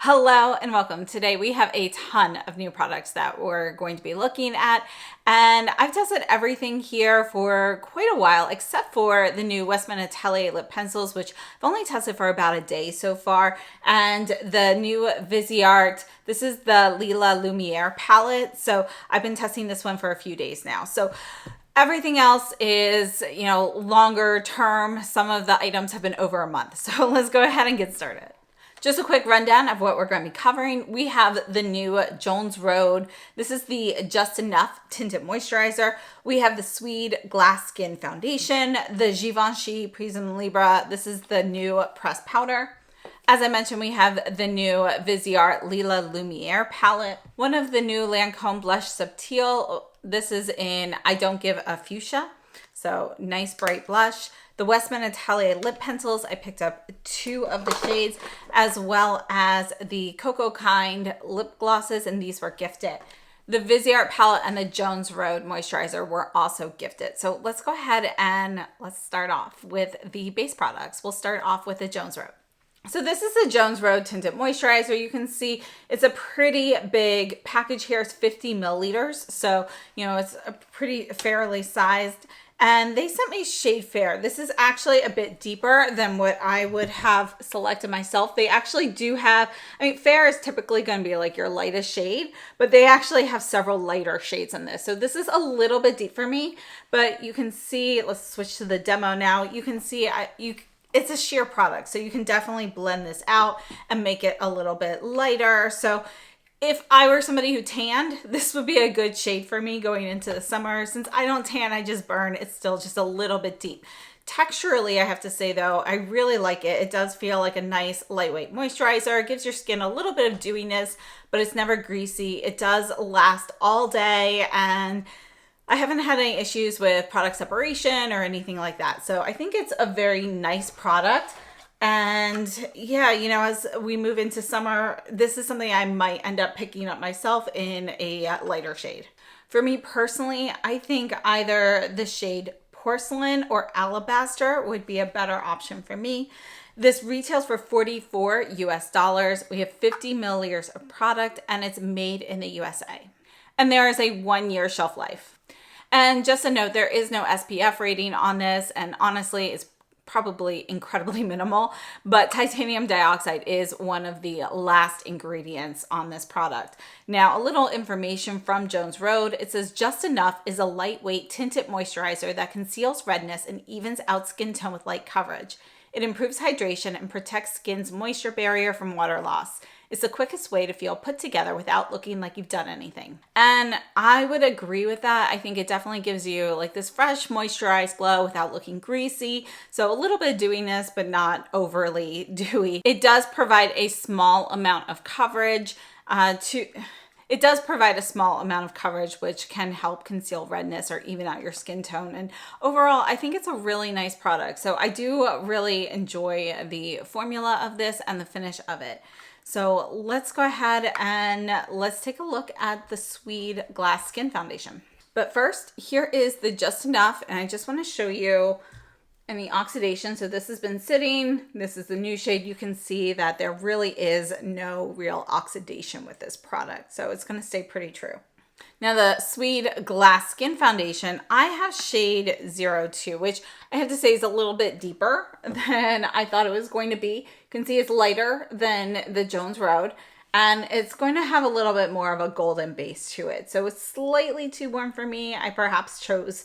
Hello and welcome. Today we have a ton of new products that we're going to be looking at, and I've tested everything here for quite a while except for the new Westman Atelier lip pencils, which I've only tested for about a day so far, and the new Viseart. This is the Lila Lumiere palette, so I've been testing this one for a few days now. So everything else is, longer term. Some of the items have been over a month. So let's go ahead and get started. Just a quick rundown of what we're going to be covering. We have the new Jones Road. This is the Just Enough Tinted Moisturizer. We have the Sweed Glass Skin Foundation, the Givenchy Prism Libra. This is the new pressed powder. As I mentioned, we have the new Viseart Lila Lumiere palette. One of the new Lancome Blush Subtil. This is in I Don't Give a Fuchsia. So nice bright blush. The Westman Atelier lip pencils, I picked up 2 of the shades, as well as the Cocokind lip glosses, and these were gifted. The Viseart palette and the Jones Road moisturizer were also gifted. So let's go ahead and let's start off with the base products. We'll start off with the Jones Road. So this is the Jones Road Tinted Moisturizer. You can see it's a pretty big package here. It's 50 milliliters. So, it's a pretty fairly sized. And they sent me Shade Fair. This is actually a bit deeper than what I would have selected myself. They actually do have, Fair is typically going to be like your lightest shade, but they actually have several lighter shades in this. So this is a little bit deep for me, but you can see, let's switch to the demo now. You can see it's a sheer product, so you can definitely blend this out and make it a little bit lighter. So if I were somebody who tanned, this would be a good shade for me going into the summer. Since I don't tan, I just burn. It's still just a little bit deep. Texturally, I have to say though, I really like it. It does feel like a nice lightweight moisturizer. It gives your skin a little bit of dewiness, but it's never greasy. It does last all day, and I haven't had any issues with product separation or anything like that. So I think it's a very nice product. And yeah, as we move into summer, this is something I might end up picking up myself in a lighter shade. For me personally, I think either the shade Porcelain or Alabaster would be a better option for me. This retails for $44 US. We have 50 milliliters of product, and it's made in the USA. And there is a 1-year shelf life. And just a note, there is no SPF rating on this, and honestly, it's probably incredibly minimal, but titanium dioxide is one of the last ingredients on this product. Now, a little information from Jones Road. It says Just Enough is a lightweight tinted moisturizer that conceals redness and evens out skin tone with light coverage. It improves hydration and protects skin's moisture barrier from water loss. It's the quickest way to feel put together without looking like you've done anything. And I would agree with that. I think it definitely gives you like this fresh, moisturized glow without looking greasy. So a little bit of dewiness, but not overly dewy. It does provide a small amount of coverage which can help conceal redness or even out your skin tone. And overall, I think it's a really nice product. So I do really enjoy the formula of this and the finish of it. So let's go ahead and let's take a look at the Sweed Glass Skin Foundation. But first, here is the Just Enough, and I just want to show you any oxidation. So this has been sitting. This is the new shade. You can see that there really is no real oxidation with this product. So it's going to stay pretty true. Now the Sweed Glass Skin Foundation, I have shade 02, which I have to say is a little bit deeper than I thought it was going to be. You can see it's lighter than the Jones Road, and it's going to have a little bit more of a golden base to it. So it's slightly too warm for me. I perhaps chose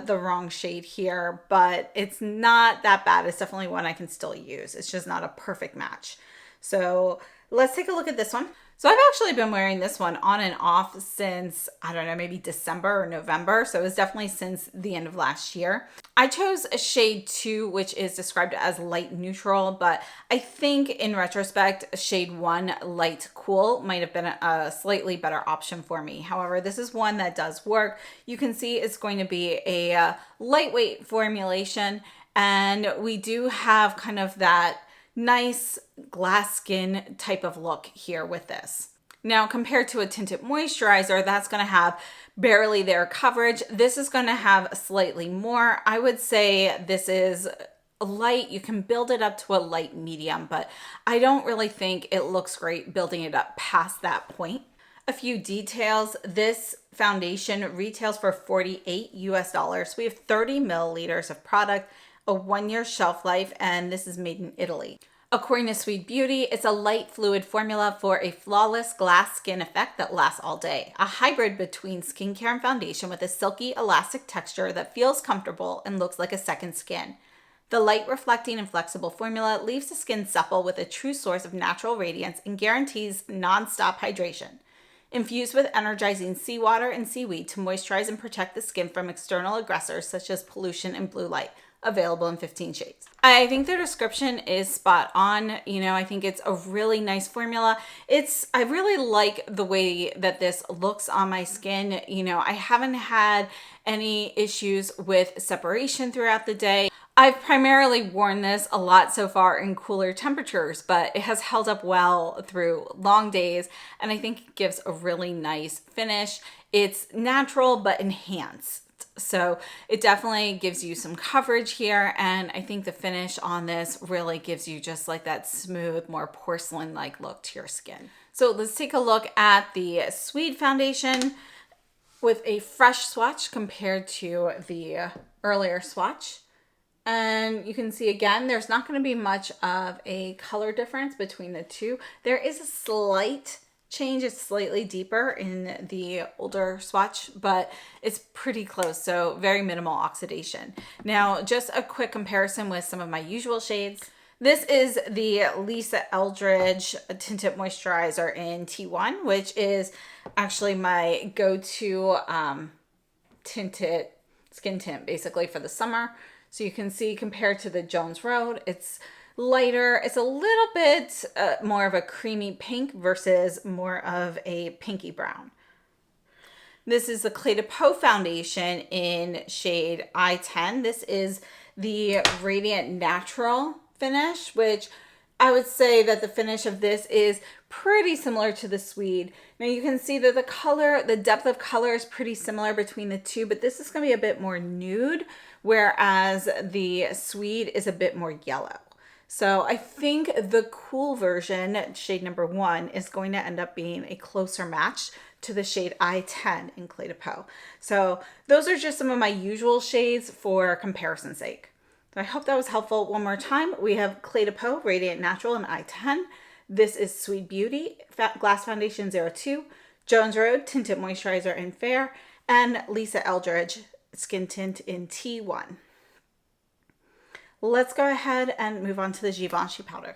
the wrong shade here, but it's not that bad. It's definitely one I can still use. It's just not a perfect match. So let's take a look at this one. So I've actually been wearing this one on and off since, I don't know, maybe December or November. So it was definitely since the end of last year. I chose a shade 2, which is described as light neutral, but I think in retrospect, shade 1, light cool, might have been a slightly better option for me. However, this is one that does work. You can see it's going to be a lightweight formulation, and we do have kind of that nice glass skin type of look here with this. Now, compared to a tinted moisturizer, that's going to have barely their coverage. This is going to have slightly more. I would say this is light. You can build it up to a light medium, but I don't really think it looks great building it up past that point. A few details. This foundation retails for $48 US. We have 30 milliliters of product, a 1-year shelf life, and this is made in Italy. According to Sweed Beauty, it's a light fluid formula for a flawless glass skin effect that lasts all day. A hybrid between skincare and foundation with a silky, elastic texture that feels comfortable and looks like a second skin. The light reflecting and flexible formula leaves the skin supple with a true source of natural radiance and guarantees non-stop hydration. Infused with energizing seawater and seaweed to moisturize and protect the skin from external aggressors such as pollution and blue light. Available in 15 shades. I think their description is spot on. You know, I think it's a really nice formula. I really like the way that this looks on my skin. You know, I haven't had any issues with separation throughout the day. I've primarily worn this a lot so far in cooler temperatures, but it has held up well through long days, and I think it gives a really nice finish. It's natural but enhanced. So it definitely gives you some coverage here, and I think the finish on this really gives you just like that smooth, more porcelain-like look to your skin. So let's take a look at the Sweed foundation with a fresh swatch compared to the earlier swatch. And you can see again, there's not going to be much of a color difference between the two. There is a slight change. It's slightly deeper in the older swatch, but it's pretty close, so very minimal oxidation. Now, just a quick comparison with some of my usual shades. This is the Lisa Eldridge Tinted Moisturizer in T1, which is actually my go-to tinted skin tint, basically, for the summer. So you can see compared to the Jones Road, it's lighter. It's a little bit more of a creamy pink versus more of a pinky brown. This is the Cle de Peau foundation in shade I-10. This is the Radiant Natural finish, which I would say that the finish of this is pretty similar to the Sweed. Now you can see that the depth of color is pretty similar between the two, but this is going to be a bit more nude, whereas the Sweed is a bit more yellow. So I think the cool version, shade number 1, is going to end up being a closer match to the shade I-10 in Cle de Peau. So those are just some of my usual shades for comparison's sake. So I hope that was helpful. One more time, we have Cle de Peau Radiant Natural in I-10. This is Sweed Beauty Glass Foundation 02, Jones Road Tinted Moisturizer in Fair, and Lisa Eldridge Skin Tint in T1. Let's go ahead and move on to the Givenchy powder.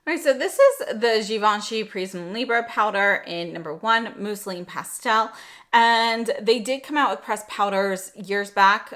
All right, so this is the Givenchy Prisme Libre powder in number 1, Mousseline Pastel. And they did come out with pressed powders years back,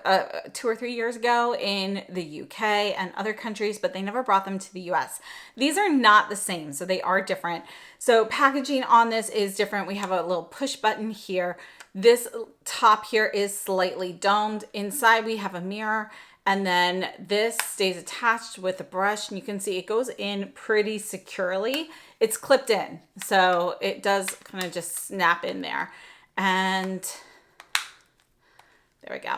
2 or 3 years ago in the UK and other countries, but they never brought them to the US. These are not the same, so they are different. So packaging on this is different. We have a little push button here. This top here is slightly domed. Inside we have a mirror. And then this stays attached with a brush, and you can see it goes in pretty securely. It's clipped in, so it does kind of just snap in there. And there we go.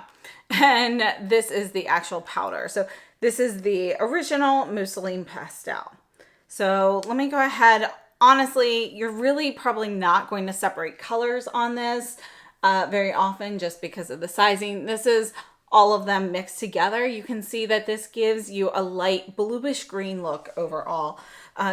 And this is the actual powder. So this is the original Mousseline Pastel. So let me go ahead. Honestly, you're really probably not going to separate colors on this very often just because of the sizing. This is all of them mixed together. You can see that this gives you a light bluish green look overall.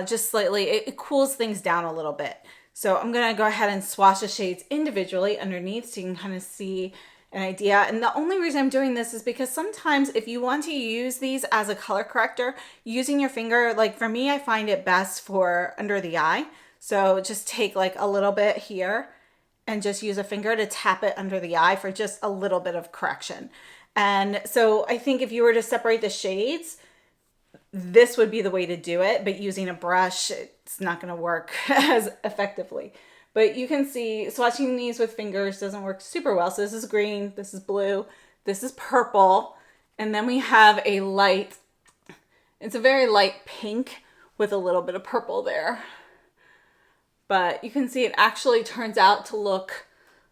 Just slightly, it cools things down a little bit. So I'm gonna go ahead and swatch the shades individually underneath so you can kind of see an idea. And the only reason I'm doing this is because sometimes if you want to use these as a color corrector, using your finger, like for me, I find it best for under the eye. So just take like a little bit here and just use a finger to tap it under the eye for just a little bit of correction. And so I think if you were to separate the shades, this would be the way to do it, but using a brush, it's not going to work as effectively. But you can see swatching these with fingers doesn't work super well. So this is green, this is blue, this is purple, and then we have a light, it's a very light pink with a little bit of purple there. But you can see it actually turns out to look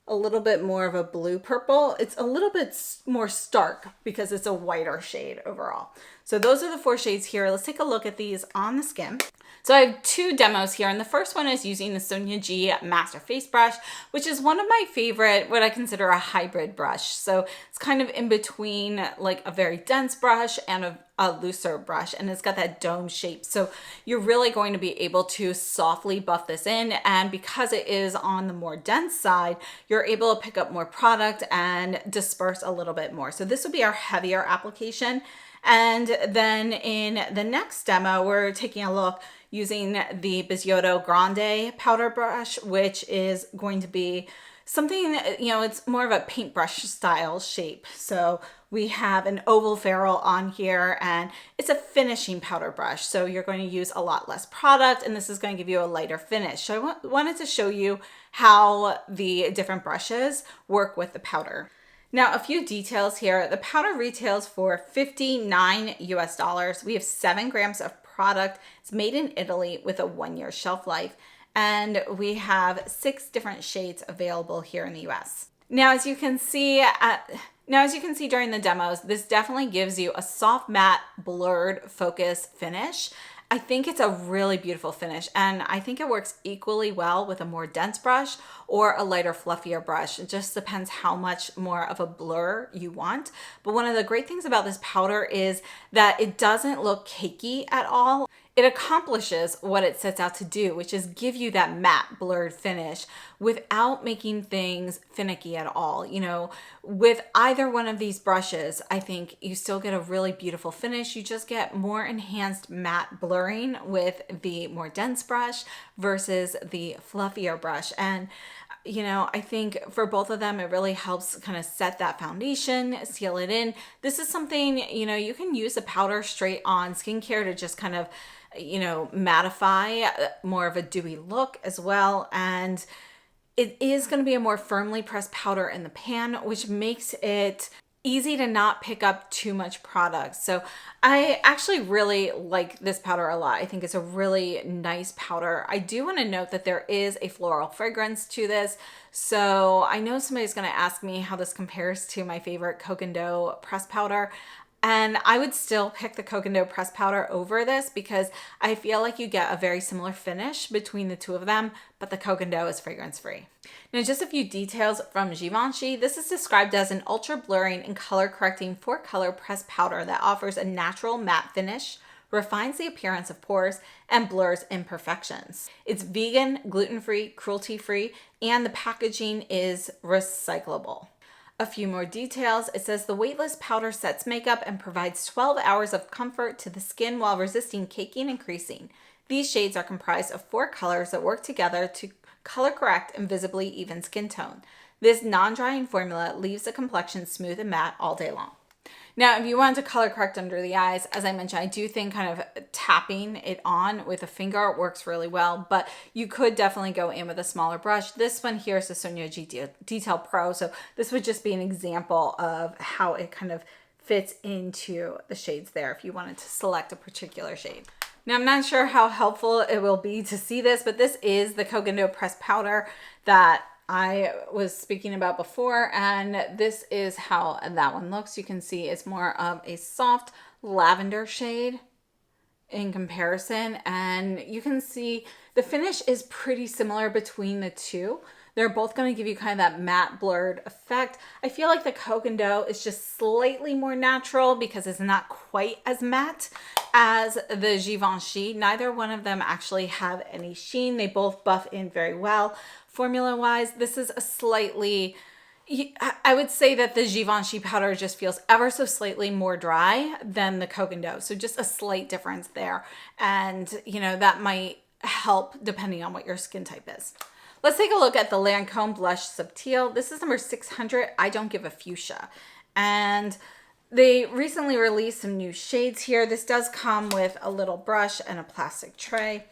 a little bit more of a blue purple. It's a little bit more stark because it's a whiter shade overall. So those are the 4 shades here. Let's take a look at these on the skin. So I have 2 demos here, and the first one is using the Sonia G Master Face Brush, which is one of my favorite, what I consider a hybrid brush. So it's kind of in between like a very dense brush and a looser brush, and it's got that dome shape. So you're really going to be able to softly buff this in, and because it is on the more dense side, you're able to pick up more product and disperse a little bit more. So this would be our heavier application. And then in the next demo, we're taking a look using the Viseart Grande powder brush, which is going to be something, you know, it's more of a paintbrush style shape. So we have an oval ferrule on here, and it's a finishing powder brush. So you're going to use a lot less product, and this is going to give you a lighter finish. So I wanted to show you how the different brushes work with the powder. Now, a few details here. The powder retails for $59 US. We have 7 grams of product. It's made in Italy with a 1-year shelf life. And we have 6 different shades available here in the US. Now, as you can see during the demos, this definitely gives you a soft matte blurred focus finish. I think it's a really beautiful finish, and I think it works equally well with a more dense brush or a lighter, fluffier brush. It just depends how much more of a blur you want. But one of the great things about this powder is that it doesn't look cakey at all. It accomplishes what it sets out to do, which is give you that matte blurred finish without making things finicky at all. You know, with either one of these brushes, I think you still get a really beautiful finish. You just get more enhanced matte blurring with the more dense brush versus the fluffier brush. And you know, I think for both of them, it really helps kind of set that foundation, seal it in. This is something, you know, you can use the powder straight on skincare to just kind of, you know, mattify more of a dewy look as well. And it is going to be a more firmly pressed powder in the pan, which makes it easy to not pick up too much product. So I actually really like this powder a lot. I think it's a really nice powder. I do want to note that there is a floral fragrance to this. So I know somebody's going to ask me how this compares to my favorite Koh Gen Do press powder. And I would still pick the Koh Gen Do press powder over this because I feel like you get a very similar finish between the two of them, but the Koh Gen Do is fragrance free. Now, just a few details from Givenchy. This is described as an ultra blurring and color correcting 4-color press powder that offers a natural matte finish, refines the appearance of pores, and blurs imperfections. It's vegan, gluten-free, cruelty-free, and the packaging is recyclable. A few more details. It says the weightless powder sets makeup and provides 12 hours of comfort to the skin while resisting caking and creasing. These shades are comprised of 4 colors that work together to color correct and visibly even skin tone. This non-drying formula leaves the complexion smooth and matte all day long. Now, if you want to color correct under the eyes, as I mentioned, I do think kind of tapping it on with a finger works really well, but you could definitely go in with a smaller brush. This one here is the Sonia G Detail Pro, so this would just be an example of how it kind of fits into the shades there if you wanted to select a particular shade. Now, I'm not sure how helpful it will be to see this, but this is the Koh Gen Do pressed powder that I was speaking about before, and this is how that one looks. You can see it's more of a soft lavender shade in comparison, and you can see the finish is pretty similar between the two. They're both going to give you kind of that matte blurred effect. I feel like the Koh Gen Do is just slightly more natural because it's not quite as matte as the Givenchy. Neither one of them actually have any sheen. They both buff in very well. Formula wise, this is a slightly, I would say that the Givenchy powder just feels ever so slightly more dry than the Koh Gen Do. So just a slight difference there. And you know, that might help depending on what your skin type is. Let's take a look at the Lancome Blush Subtil. This is number 600. I Don't Give a Fuchsia. And they recently released some new shades here. This does come with a little brush and a plastic tray.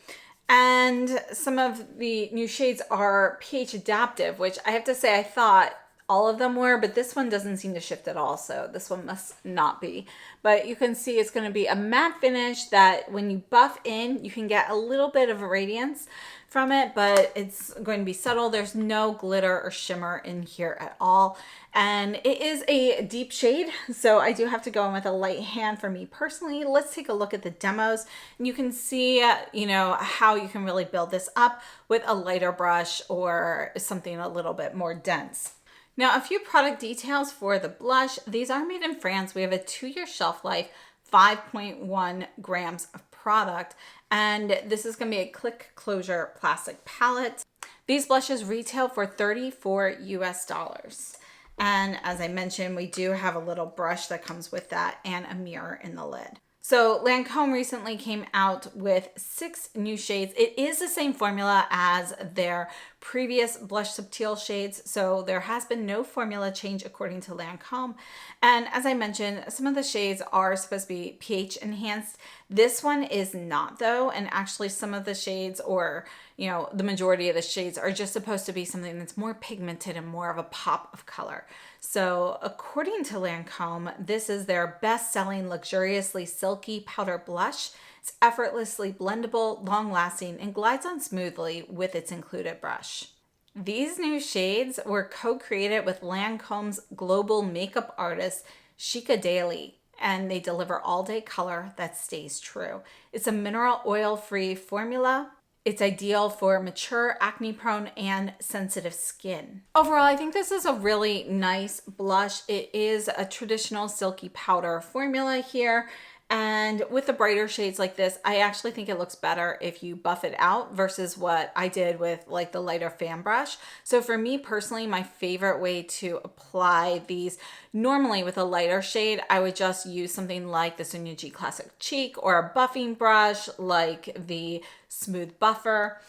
And some of the new shades are pH adaptive, which I have to say I thought all of them were, but this one doesn't seem to shift at all, so this one must not be. But you can see it's going to be a matte finish that when you buff in, you can get a little bit of a radiance from it, but it's going to be subtle. There's no glitter or shimmer in here at all. And it is a deep shade, so I do have to go in with a light hand for me personally. Let's take a look at the demos, and you can see, you know, how you can really build this up with a lighter brush or something a little bit more dense. Now, a few product details for the blush. These are made in France. We have a 2-year shelf life, 5.1 grams of product, and this is going to be a click closure plastic palette. These blushes retail for $34 US. And as I mentioned, we do have a little brush that comes with that and a mirror in the lid. So Lancome recently came out with 6 new shades. It is the same formula as their previous blush subtil shades, so there has been no formula change according to Lancome. And as I mentioned, some of the shades are supposed to be pH enhanced. This one is not though, and actually some of the shades, or you know, the majority of the shades are just supposed to be something that's more pigmented and more of a pop of color. So according to Lancome, this is their best-selling luxuriously silky powder blush. It's effortlessly blendable, long-lasting, and glides on smoothly with its included brush. These new shades were co-created with Lancome's global makeup artist, SUQQU Daily, and they deliver all-day color that stays true. It's a mineral oil-free formula. It's ideal for mature, acne-prone, and sensitive skin. Overall, I think this is a really nice blush. It is a traditional silky powder formula here. And with the brighter shades like this, I actually think it looks better if you buff it out versus what I did with like the lighter fan brush. So for me personally, my favorite way to apply these, normally with a lighter shade, I would just use something like the SUQQU Classic Cheek or a buffing brush like the Smooth Buffer,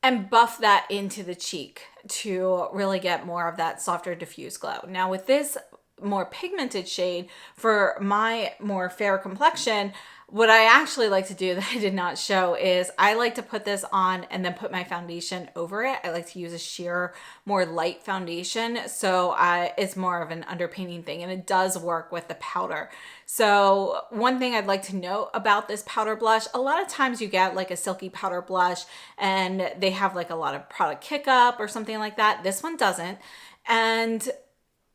and buff that into the cheek to really get more of that softer diffuse glow. Now with this more pigmented shade, for my more fair complexion, what I actually like to do that I did not show is I like to put this on and then put my foundation over it. I like to use a sheer, more light foundation. So it's more of an underpainting thing, and it does work with the powder. So one thing I'd like to note about this powder blush, a lot of times you get like a silky powder blush and they have like a lot of product kick up or something like that. This one doesn't. And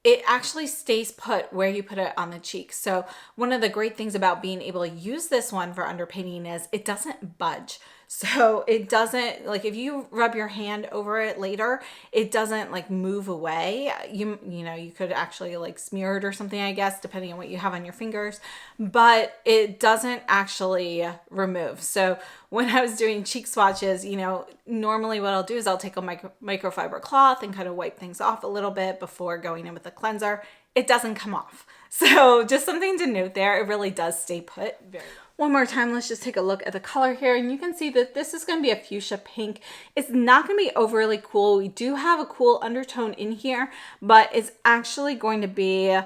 it actually stays put where you put it on the cheek. So one of the great things about being able to use this one for underpainting is it doesn't budge. So it doesn't, like if you rub your hand over it later, it doesn't like move away. You know, you could actually like smear it or something, I guess, depending on what you have on your fingers, but it doesn't actually remove. So when I was doing cheek swatches, you know, normally what I'll do is I'll take a microfiber cloth and kind of wipe things off a little bit before going in with the cleanser. It doesn't come off. So just something to note there. It really does stay put very well. One more time, let's just take a look at the color here, and you can see that this is going to be a fuchsia pink. It's not going to be overly cool. We do have a cool undertone in here, but it's actually going to be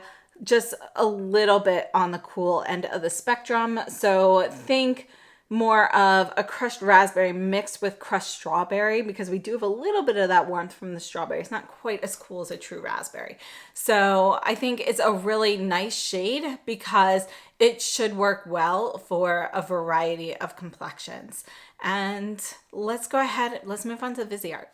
just a little bit on the cool end of the spectrum. So think more of a crushed raspberry mixed with crushed strawberry, because we do have a little bit of that warmth from the strawberry. It's not quite as cool as a true raspberry. So I think it's a really nice shade because it should work well for a variety of complexions. And let's go ahead, let's move on to Viseart.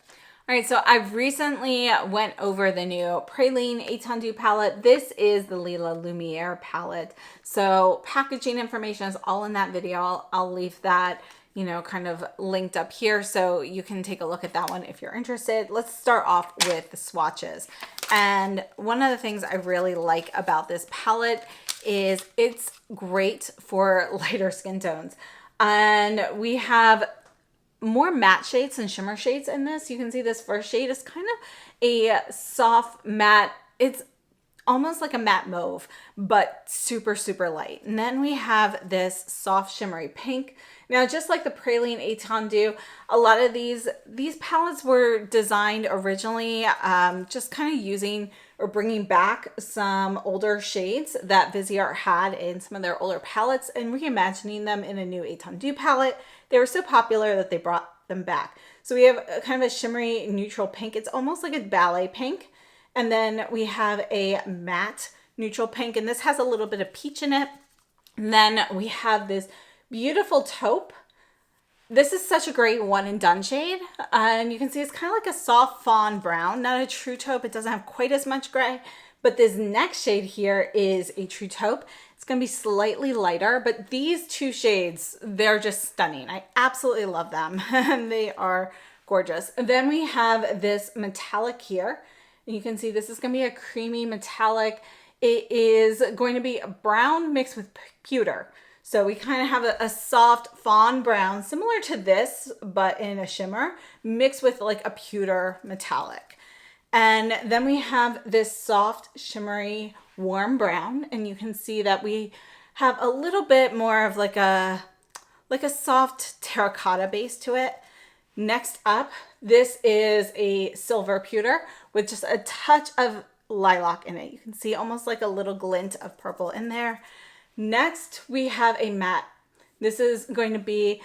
All right, so I've recently went over the new Praline Étendue palette. This is the Lila Lumiere palette. So packaging information is all in that video. I'll leave that, you know, kind of linked up here so you can take a look at that one if you're interested. Let's start off with the swatches. And one of the things I really like about this palette is it's great for lighter skin tones. And we have more matte shades and shimmer shades in this. You can see this first shade is kind of a soft matte. It's almost like a matte mauve, but super, super light. And then we have this soft shimmery pink. Now, just like the Praline Étendue, a lot of these palettes were designed originally just kind of using or bringing back some older shades that Viseart had in some of their older palettes and reimagining them in a new Étendue palette. They were so popular that they brought them back. So we have a kind of a shimmery neutral pink. It's almost like a ballet pink. And then we have a matte neutral pink, and this has a little bit of peach in it. And then we have this beautiful taupe. This is such a great one and done shade. And you can see it's kind of like a soft fawn brown, not a true taupe. It doesn't have quite as much gray, but this next shade here is a true taupe. It's going to be slightly lighter, but these two shades, they're just stunning. I absolutely love them and they are gorgeous. And then we have this metallic here. You can see this is going to be a creamy metallic. It is going to be a brown mixed with pewter. So we kind of have a soft fawn brown, similar to this, but in a shimmer, mixed with like a pewter metallic. And then we have this soft, shimmery, warm brown. And you can see that we have a little bit more of like a soft terracotta base to it. Next up, this is a silver pewter with just a touch of lilac in it. You can see almost like a little glint of purple in there. Next, we have a matte. This is going to be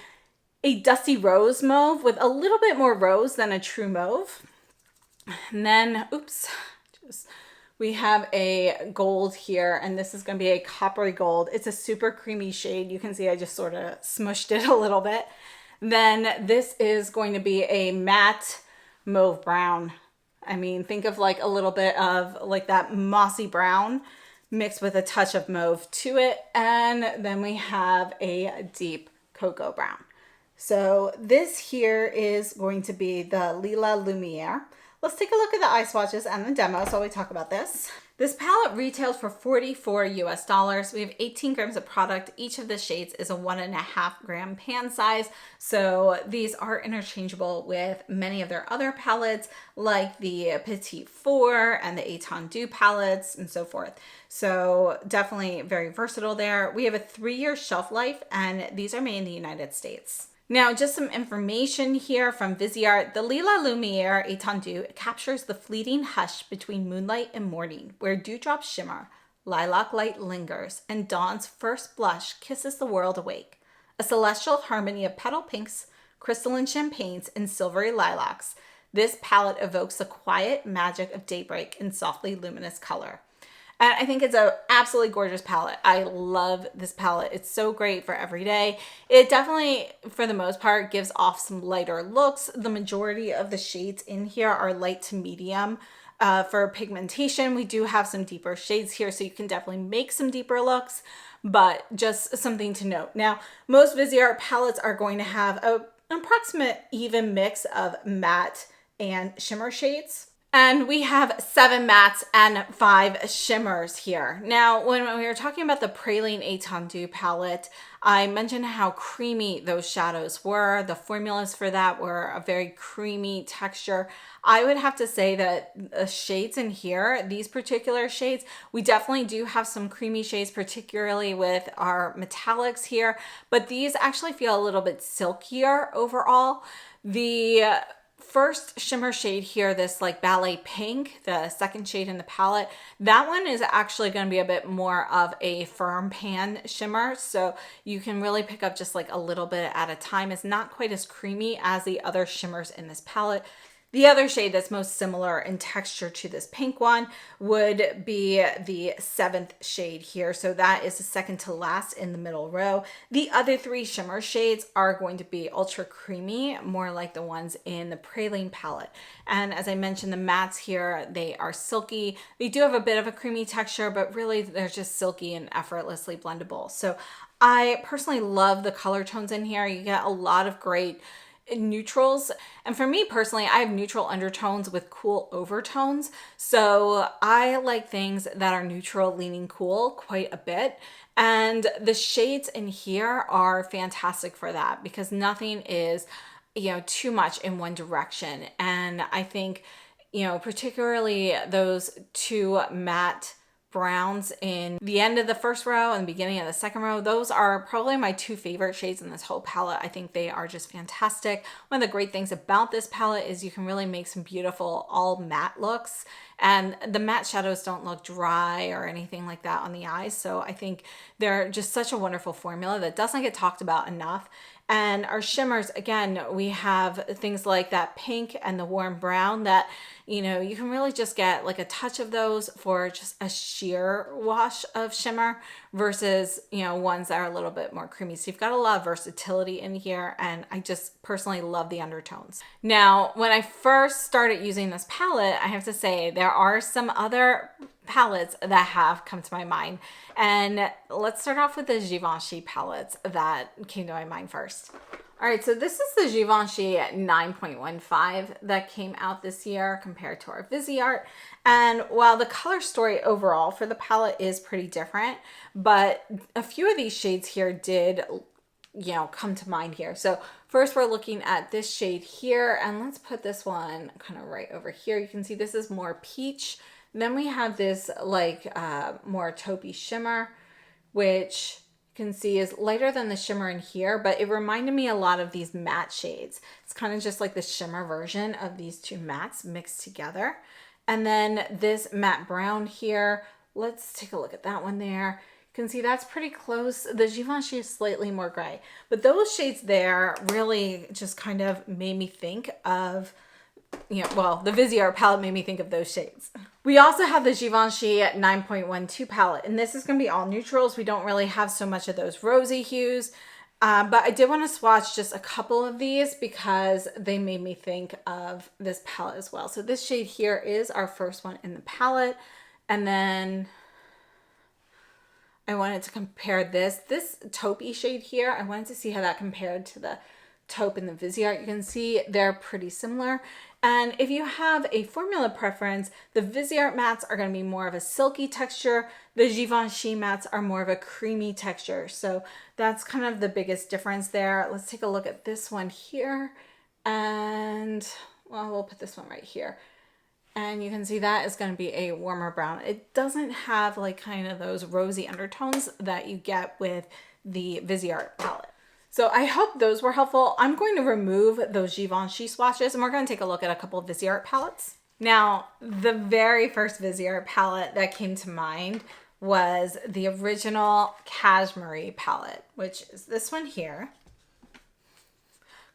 a dusty rose mauve with a little bit more rose than a true mauve. And then, we have a gold here, and this is going to be a coppery gold. It's a super creamy shade. You can see I just sort of smushed it a little bit. Then this is going to be a matte mauve brown. I mean, think of like a little bit of like that mossy brown mixed with a touch of mauve to it. And then we have a deep cocoa brown. So this here is going to be the Lila Lumiere. Let's take a look at the eye swatches and the demo while we talk about this. This palette retails for $44 US. We have 18 grams of product. Each of the shades is a 1.5 gram pan size. So these are interchangeable with many of their other palettes like the Petite Four and the Eton Du palettes and so forth. So definitely very versatile there. We have a 3-year shelf life and these are made in the United States. Now, just some information here from Viseart. The Lila Lumiere Eton Du captures the fleeting hush between moonlight and morning, where dewdrops shimmer, lilac light lingers, and dawn's first blush kisses the world awake. A celestial harmony of petal pinks, crystalline champagnes, and silvery lilacs. This palette evokes the quiet magic of daybreak in softly luminous color. And I think it's an absolutely gorgeous palette. I love this palette. It's so great for every day. It definitely, for the most part, gives off some lighter looks. The majority of the shades in here are light to medium. For pigmentation, we do have some deeper shades here, so you can definitely make some deeper looks, but just something to note. Now, most Viseart palettes are going to have an approximate even mix of matte and shimmer shades. And we have 7 mattes and 5 shimmers here. Now, when we were talking about the Praline Eton Du palette, I mentioned how creamy those shadows were. The formulas for that were a very creamy texture. I would have to say that the shades in here, these particular shades, we definitely do have some creamy shades, particularly with our metallics here, but these actually feel a little bit silkier overall. The first shimmer shade here, this like ballet pink, the second shade in the palette, that one is actually going to be a bit more of a firm pan shimmer, so you can really pick up just like a little bit at a time. It's not quite as creamy as the other shimmers in this palette. The other shade that's most similar in texture to this pink one would be the 7th shade here. So that is the second to last in the middle row. The other 3 shimmer shades are going to be ultra creamy, more like the ones in the Praline palette. And as I mentioned, the mattes here, they are silky. They do have a bit of a creamy texture, but really they're just silky and effortlessly blendable. So I personally love the color tones in here. You get a lot of great neutrals, and for me personally, I have neutral undertones with cool overtones, so I like things that are neutral leaning cool quite a bit, and the shades in here are fantastic for that because nothing is, you know, too much in one direction. And I think, you know, particularly those 2 matte browns in the end of the first row and the beginning of the second row, those are probably my 2 favorite shades in this whole palette. I think they are just fantastic. One of the great things about this palette is you can really make some beautiful all matte looks, and the matte shadows don't look dry or anything like that on the eyes. So I think they're just such a wonderful formula that doesn't get talked about enough. And our shimmers, again, we have things like that pink and the warm brown that, you know, you can really just get like a touch of those for just a sheer wash of shimmer versus, you know, ones that are a little bit more creamy. So you've got a lot of versatility in here, and I just personally love the undertones. Now, when I first started using this palette, I have to say there are some other palettes that have come to my mind. And let's start off with the Givenchy palettes that came to my mind first. All right, so this is the Givenchy 9.15 that came out this year compared to our Viseart. And while the color story overall for the palette is pretty different, but a few of these shades here did, you know, come to mind here. So first we're looking at this shade here, and let's put this one kind of right over here. You can see this is more peach. Then we have this like more taupey shimmer, which you can see is lighter than the shimmer in here, but it reminded me a lot of these matte shades. It's kind of just like the shimmer version of these two mattes mixed together. And then this matte brown here, let's take a look at that one there. You can see that's pretty close. The Givenchy is slightly more gray, but those shades there really just kind of made me think of, you know, well, the Viseart palette made me think of those shades. We also have the Givenchy 9.12 palette, and this is going to be all neutrals. We don't really have so much of those rosy hues, but I did want to swatch just a couple of these because they made me think of this palette as well. So this shade here is our first one in the palette, and then I wanted to compare this taupey shade here. I wanted to see how that compared to the taupe in the Viseart. You can see they're pretty similar. And if you have a formula preference, the Viseart mattes are going to be more of a silky texture. The Givenchy mattes are more of a creamy texture. So that's kind of the biggest difference there. Let's take a look at this one here. And well, we'll put this one right here. And you can see that is going to be a warmer brown. It doesn't have like kind of those rosy undertones that you get with the Viseart palette. So I hope those were helpful. I'm going to remove those Givenchy swatches, and we're going to take a look at a couple of Viseart palettes. Now, the very first Viseart palette that came to mind was the original Cashmere palette, which is this one here.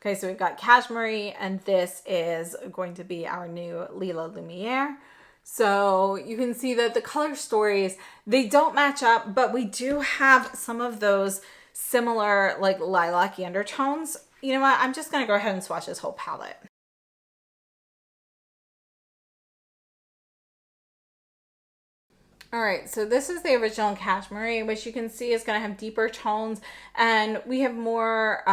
Okay, so we've got Cashmere, and this is going to be our new Lila Lumiere. So you can see that the color stories, they don't match up, but we do have some of those similar like lilac-y undertones. You know what? I'm just going to go ahead and swatch this whole palette. All right, so this is the original Cashmere, which you can see is going to have deeper tones, and we have more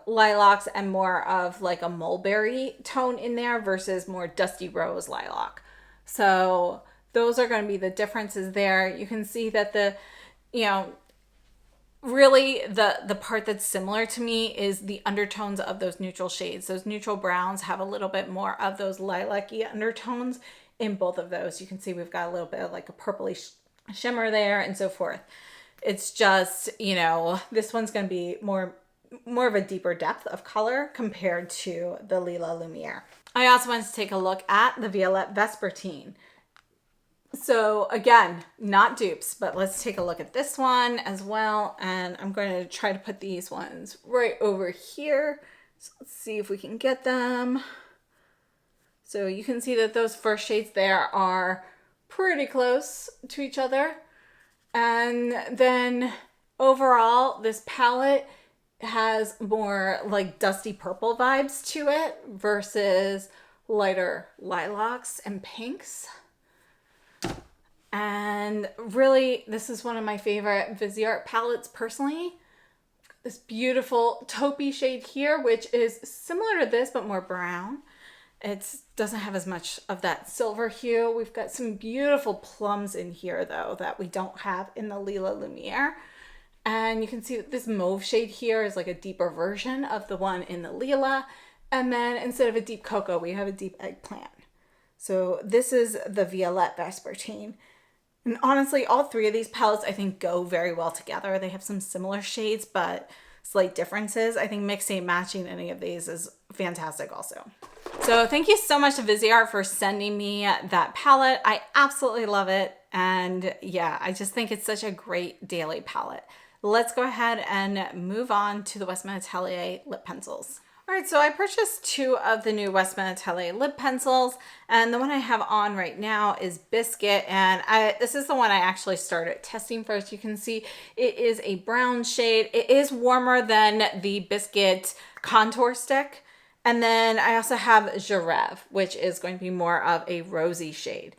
lilacs and more of like a mulberry tone in there versus more dusty rose lilac. So those are going to be the differences there. You can see that the, you know, really the part that's similar to me is the undertones of those neutral shades. Those neutral browns have a little bit more of those lilac-y undertones in both of those. You can see we've got a little bit of like a purpley shimmer there and so forth. It's just, you know, this one's going to be more of a deeper depth of color compared to the Lila Lumiere. I also wanted to take a look at the Violette Vespertine. So again, not dupes, but let's take a look at this one as well. And I'm going to try to put these ones right over here. So let's see if we can get them. So you can see that those first shades there are pretty close to each other. And then overall, this palette has more like dusty purple vibes to it versus lighter lilacs and pinks. And really, this is one of my favorite Viseart palettes personally. This beautiful taupey shade here, which is similar to this, but more brown. It doesn't have as much of that silver hue. We've got some beautiful plums in here, though, that we don't have in the Lila Lumiere. And you can see that this mauve shade here is like a deeper version of the one in the Lila. And then instead of a deep cocoa, we have a deep eggplant. So this is the Violette Vespertine. And honestly, all three of these palettes, I think, go very well together. They have some similar shades, but slight differences. I think mixing and matching any of these is fantastic also. So thank you so much to Viseart for sending me that palette. I absolutely love it. And yeah, I just think it's such a great daily palette. let's go ahead and move on to the Westman Atelier lip pencils. All right, so I purchased 2 of the new Westman Atelier lip pencils, and the one I have on right now is Biscuit, and this is the one I actually started testing first. You can see it is a brown shade. It is warmer than the Biscuit contour stick. And then I also have Giraffe, which is going to be more of a rosy shade.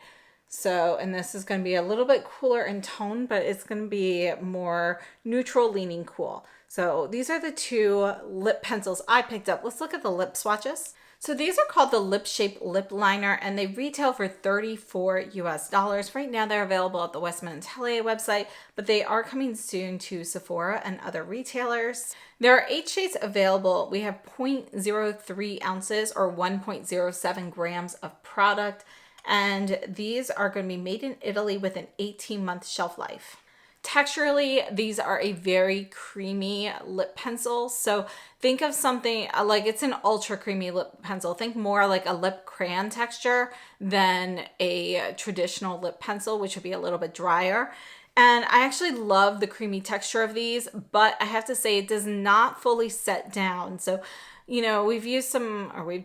So, and this is going to be a little bit cooler in tone, but it's going to be more neutral leaning cool. So these are the 2 lip pencils I picked up. Let's look at the lip swatches. So these are called the Lip Shape Lip Liner, and they retail for $34 US. Right now they're available at the Westman Atelier website, but they are coming soon to Sephora and other retailers. There are 8 shades available. We have 0.03 ounces or 1.07 grams of product, and these are going to be made in Italy with an 18-month shelf life. Texturally, these are a very creamy lip pencil. So think of something like it's an ultra creamy lip pencil. Think more like a lip crayon texture than a traditional lip pencil, which would be a little bit drier. And I actually love the creamy texture of these, but I have to say it does not fully set down. So, you know, we've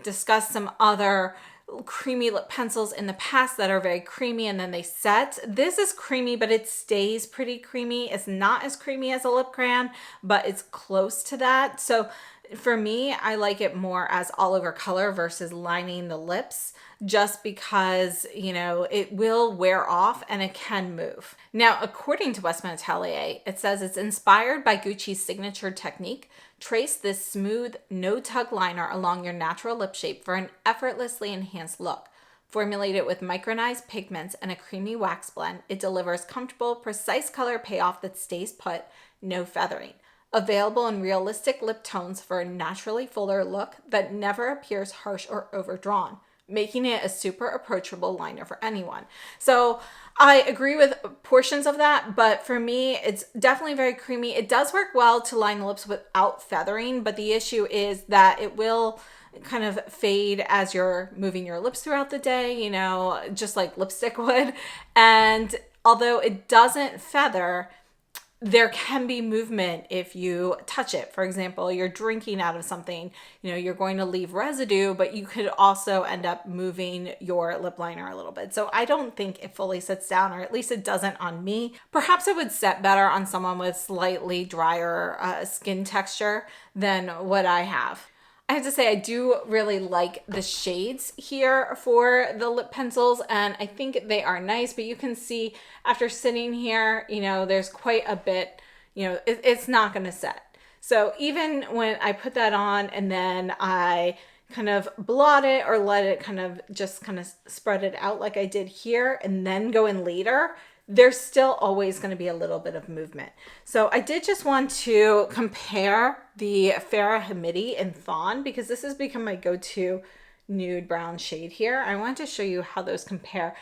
discussed some other creamy lip pencils in the past that are very creamy and then they set. This is creamy, but it stays pretty creamy. It's not as creamy as a lip crayon, but it's close to that. So for me, I like it more as all over color versus lining the lips, just because, you know, it will wear off and it can move. Now, according to Westman Atelier, it says it's inspired by Gucci's signature technique. Trace this smooth, no-tug liner along your natural lip shape for an effortlessly enhanced look. Formulated with micronized pigments and a creamy wax blend, it delivers comfortable, precise color payoff that stays put, no feathering. Available in realistic lip tones for a naturally fuller look that never appears harsh or overdrawn, making it a super approachable liner for anyone. So I agree with portions of that, but for me, it's definitely very creamy. It does work well to line the lips without feathering, but the issue is that it will kind of fade as you're moving your lips throughout the day, you know, just like lipstick would. And although it doesn't feather, there can be movement if you touch it. For example, you're drinking out of something, you know, you're going to leave residue, but you could also end up moving your lip liner a little bit. So I don't think it fully sits down, or at least it doesn't on me. Perhaps it would set better on someone with slightly drier skin texture than what I have. I have to say, I do really like the shades here for the lip pencils, and I think they are nice, but you can see after sitting here, you know, there's quite a bit, you know, it's not going to set. So even when I put that on and then I kind of blot it or let it kind of spread it out like I did here and then go in later, there's still always going to be a little bit of movement. So I did just want to compare the Farrah Hamidi in Fawn, because this has become my go-to nude brown shade here. I want to show you how those compare.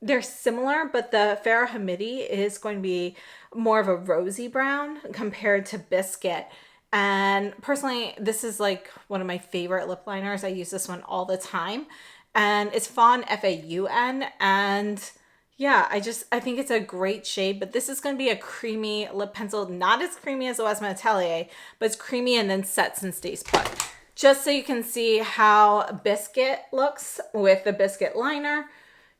They're similar, but the Farrah Hamidi is going to be more of a rosy brown compared to Biscuit. And personally, this is like one of my favorite lip liners. I use this one all the time. And it's Fawn, F-A-U-N, and yeah, I think it's a great shade, but this is going to be a creamy lip pencil, not as creamy as the Westman Atelier, but it's creamy and then sets and stays put. Just so you can see how Biscuit looks with the Biscuit liner,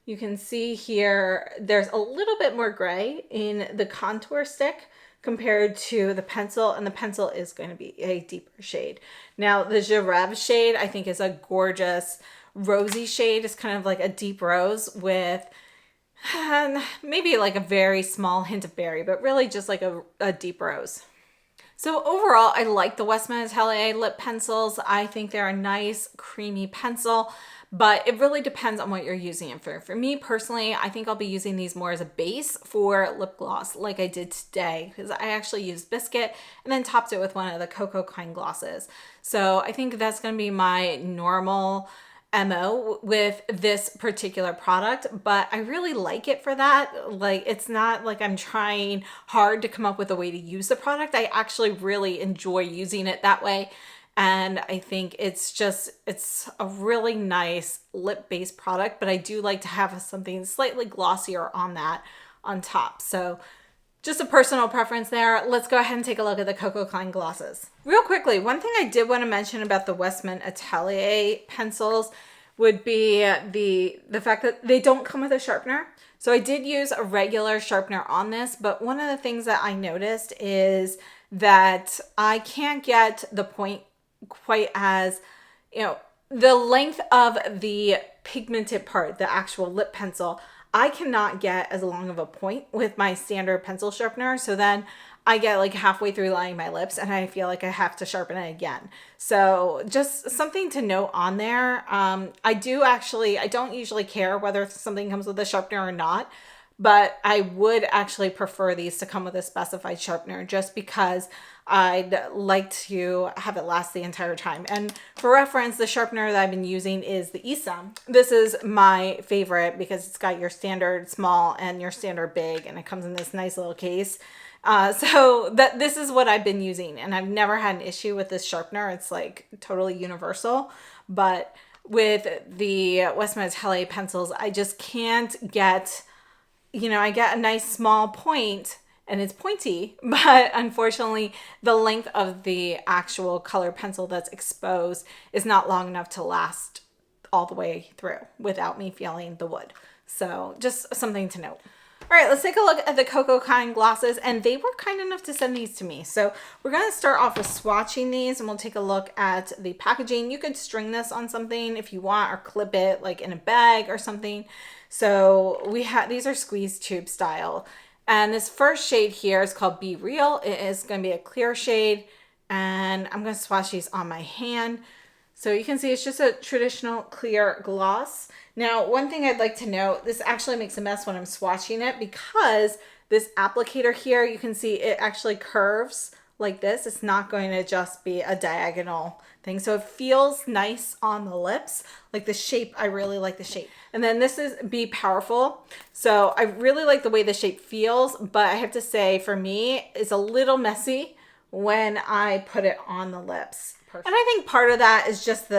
you can see here there's a little bit more gray in the contour stick compared to the pencil, and the pencil is going to be a deeper shade. Now, the Giraffe shade I think is a gorgeous rosy shade. It's kind of like a deep rose with maybe like a very small hint of berry, but really just like a deep rose. So overall, I like the Westman Atelier lip pencils. I think they're a nice creamy pencil, but it really depends on what you're using it for. For me personally, I think I'll be using these more as a base for lip gloss like I did today, because I actually used Biscuit and then topped it with one of the Cocokind glosses. So I think that's going to be my normal MO with this particular product, but I really like it for that. Like, it's not like I'm trying hard to come up with a way to use the product. I actually really enjoy using it that way. And I think it's a really nice lip-based product, but I do like to have something slightly glossier on that on top. So Just a personal preference there. Let's go ahead and take a look at the Cocokind glosses. Real quickly, one thing I did want to mention about the Westman Atelier pencils would be the fact that they don't come with a sharpener. So I did use a regular sharpener on this, but one of the things that I noticed is that I can't get the point quite as, you know, the length of the pigmented part, the actual lip pencil, I cannot get as long of a point with my standard pencil sharpener. So then I get like halfway through lining my lips and I feel like I have to sharpen it again. So just something to note on there. I don't usually care whether something comes with a sharpener or not, but I would actually prefer these to come with a specified sharpener just because I'd like to have it last the entire time. And for reference, the sharpener that I've been using is the Isam. This is my favorite because it's got your standard small and your standard big, and it comes in this nice little case. So this is what I've been using, and I've never had an issue with this sharpener. It's like totally universal, but with the Westman Atelier pencils, I just can't get, I get a nice small point and it's pointy, but unfortunately the length of the actual color pencil that's exposed is not long enough to last all the way through without me feeling the wood. So just something to note. All right, let's take a look at the Cocokind glosses, and they were kind enough to send these to me. So we're going to start off with swatching these, and we'll take a look at the packaging. You could string this on something if you want, or clip it like in a bag or something. So these are squeeze tube style. And this first shade here is called Be Real. It is going to be a clear shade, and I'm going to swatch these on my hand. So you can see it's just a traditional clear gloss. Now, one thing I'd like to note, this actually makes a mess when I'm swatching it because this applicator here, you can see it actually curves like this. It's not going to just be a diagonal thing. So it feels nice on the lips. Like the shape, I really like the shape. And then this is Be Powerful. So I really like the way the shape feels, but I have to say for me, it's a little messy when I put it on the lips. Perfect. And I think part of that is just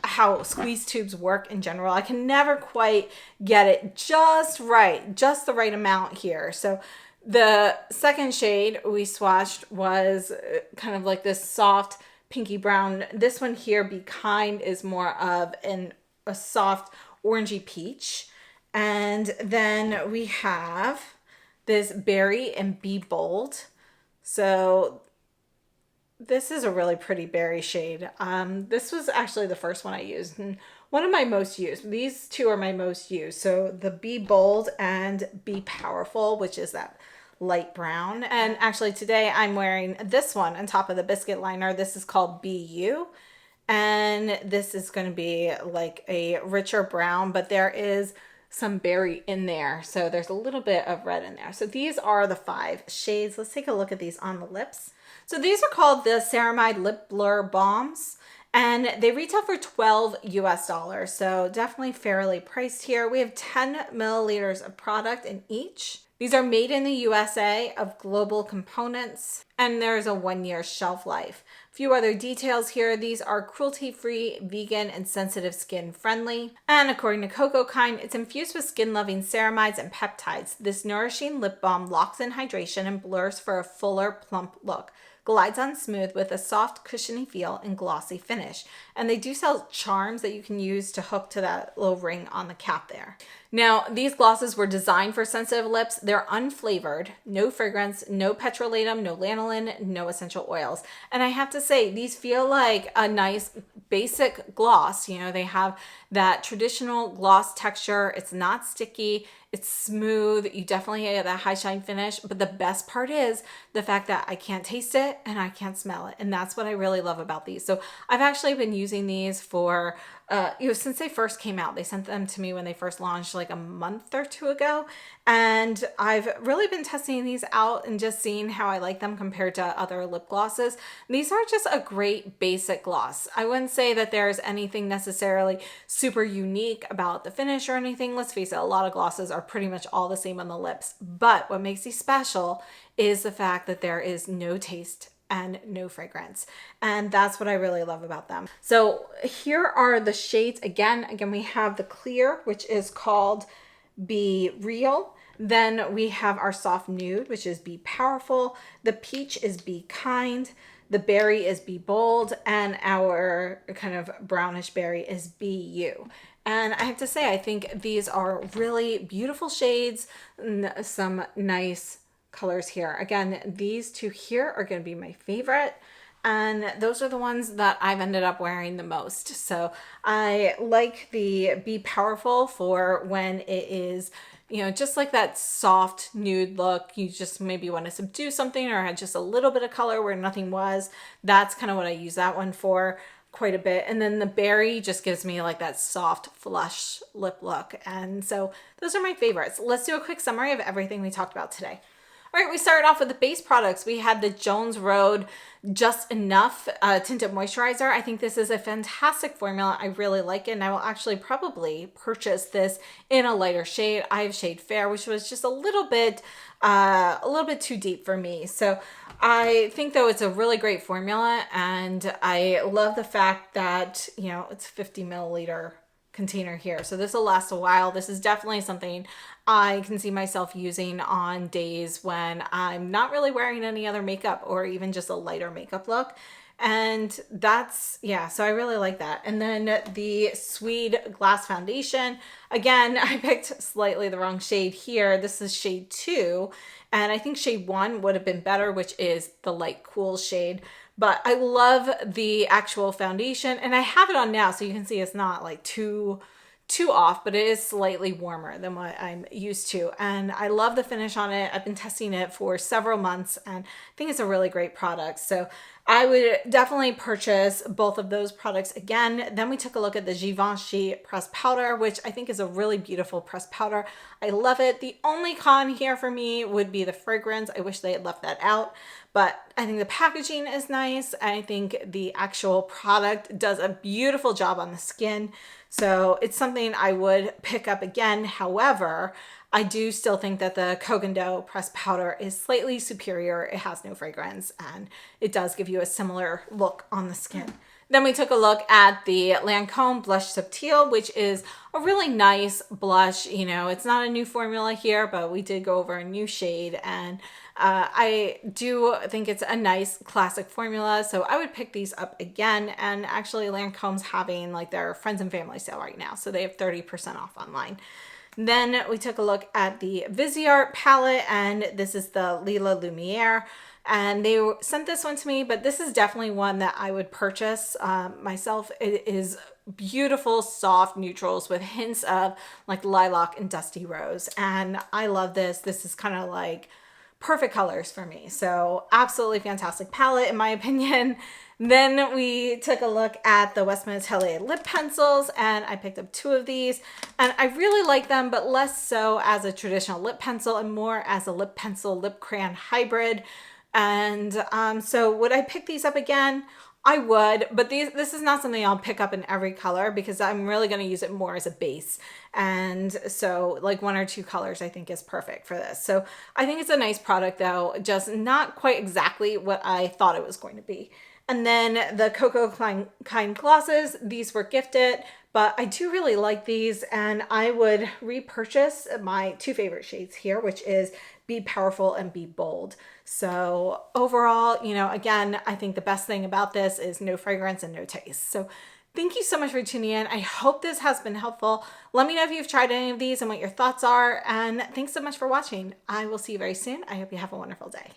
how squeeze tubes work in general. I can never quite get it just the right amount here. So the second shade we swatched was kind of like this soft pinky brown. This one here, Be Kind, is more of a soft orangey peach. And then we have this Berry and Be Bold. So this is a really pretty berry shade. This was actually the first one I used and one of my most used. These two are my most used. So the Be Bold and Be Powerful, which is that light brown. And actually today I'm wearing this one on top of the biscuit liner. This is called Be You. And this is going to be like a richer brown, but there is some berry in there. So there's a little bit of red in there. So these are the 5 shades. Let's take a look at these on the lips. So these are called the Ceramide Lip Blur Balms, and they retail for $12 US. So definitely fairly priced here. We have 10 milliliters of product in each. These are made in the USA of global components, and there's a 1-year shelf life. A few other details here. These are cruelty-free, vegan, and sensitive skin friendly. And according to Cocokind, it's infused with skin-loving ceramides and peptides. This nourishing lip balm locks in hydration and blurs for a fuller, plump look. Glides on smooth with a soft, cushiony feel and glossy finish. And they do sell charms that you can use to hook to that little ring on the cap there. Now, these glosses were designed for sensitive lips. They're unflavored, no fragrance, no petrolatum, no lanolin, no essential oils. And I have to say, these feel like a nice basic gloss. They have that traditional gloss texture. It's not sticky. It's smooth. You definitely get that high shine finish. But the best part is the fact that I can't taste it and I can't smell it. And that's what I really love about these. So I've actually been using these for since they first came out. They sent them to me when they first launched like a month or 2 ago. And I've really been testing these out and just seeing how I like them compared to other lip glosses. These are just a great basic gloss. I wouldn't say that there's anything necessarily super unique about the finish or anything. Let's face it, a lot of glosses are pretty much all the same on the lips. But what makes these special is the fact that there is no taste and no fragrance. And that's what I really love about them. So here are the shades. Again, we have the clear, which is called Be Real. Then we have our soft nude, which is Be Powerful. The peach is Be Kind. The berry is Be Bold. And our kind of brownish berry is Be You. And I have to say, I think these are really beautiful shades, some nice colors here. Again, these two here are going to be my favorite. And those are the ones that I've ended up wearing the most. So I like the Be Powerful for when it is, you know, just like that soft nude look. You just maybe want to subdue something or had just a little bit of color where nothing was. That's kind of what I use that one for quite a bit. And then the berry just gives me like that soft flush lip look. And so those are my favorites. Let's do a quick summary of everything we talked about today. All right, we started off with the base products. We had the Jones Road Just Enough Tinted Moisturizer. I think this is a fantastic formula. I really like it, and I will actually probably purchase this in a lighter shade. I have shade Fair, which was just a little bit too deep for me. So I think, though, it's a really great formula, and I love the fact that, you know, it's 50 milliliter container here. So this will last a while. This is definitely something I can see myself using on days when I'm not really wearing any other makeup or even just a lighter makeup look. And that's, yeah, so I really like that. And then the Sweed Glass Foundation. Again, I picked slightly the wrong shade here. This is shade 2. And I think shade 1 would have been better, which is the light cool shade. But I love the actual foundation, and I have it on now, so you can see it's not like too off, but it is slightly warmer than what I'm used to. And I love the finish on it. I've been testing it for several months, and I think it's a really great product. So I would definitely purchase both of those products again. Then we took a look at the Givenchy pressed powder, which I think is a really beautiful pressed powder. I love it. The only con here for me would be the fragrance. I wish they had left that out, but I think the packaging is nice. I think the actual product does a beautiful job on the skin. So it's something I would pick up again. However, I do still think that the Koh Gen Do pressed powder is slightly superior. It has no fragrance, and it does give you a similar look on the skin. Then we took a look at the Lancome Blush Subtil, which is a really nice blush. You know, it's not a new formula here, but we did go over a new shade, and I do think it's a nice classic formula. So I would pick these up again. And actually Lancome's having like their friends and family sale right now. So they have 30% off online. Then we took a look at the Viseart palette, and this is the Lila Lumiere. And they sent this one to me, but this is definitely one that I would purchase myself. It is beautiful, soft neutrals with hints of like lilac and dusty rose. And I love this. This is kind of like perfect colors for me. So absolutely fantastic palette in my opinion. Then we took a look at the Westman Atelier lip pencils, and I picked up 2 of these, and I really like them, but less so as a traditional lip pencil and more as a lip pencil lip crayon hybrid. And so would I pick these up again? I would, but this is not something I'll pick up in every color because I'm really going to use it more as a base. And so like 1 or 2 colors I think is perfect for this. So I think it's a nice product though, just not quite exactly what I thought it was going to be. And then the Cocokind glosses, these were gifted, but I do really like these, and I would repurchase my 2 favorite shades here, which is Be Powerful and Be Bold. So overall, you know, again, I think the best thing about this is no fragrance and no taste. So thank you so much for tuning in. I hope this has been helpful. Let me know if you've tried any of these and what your thoughts are. And thanks so much for watching. I will see you very soon. I hope you have a wonderful day.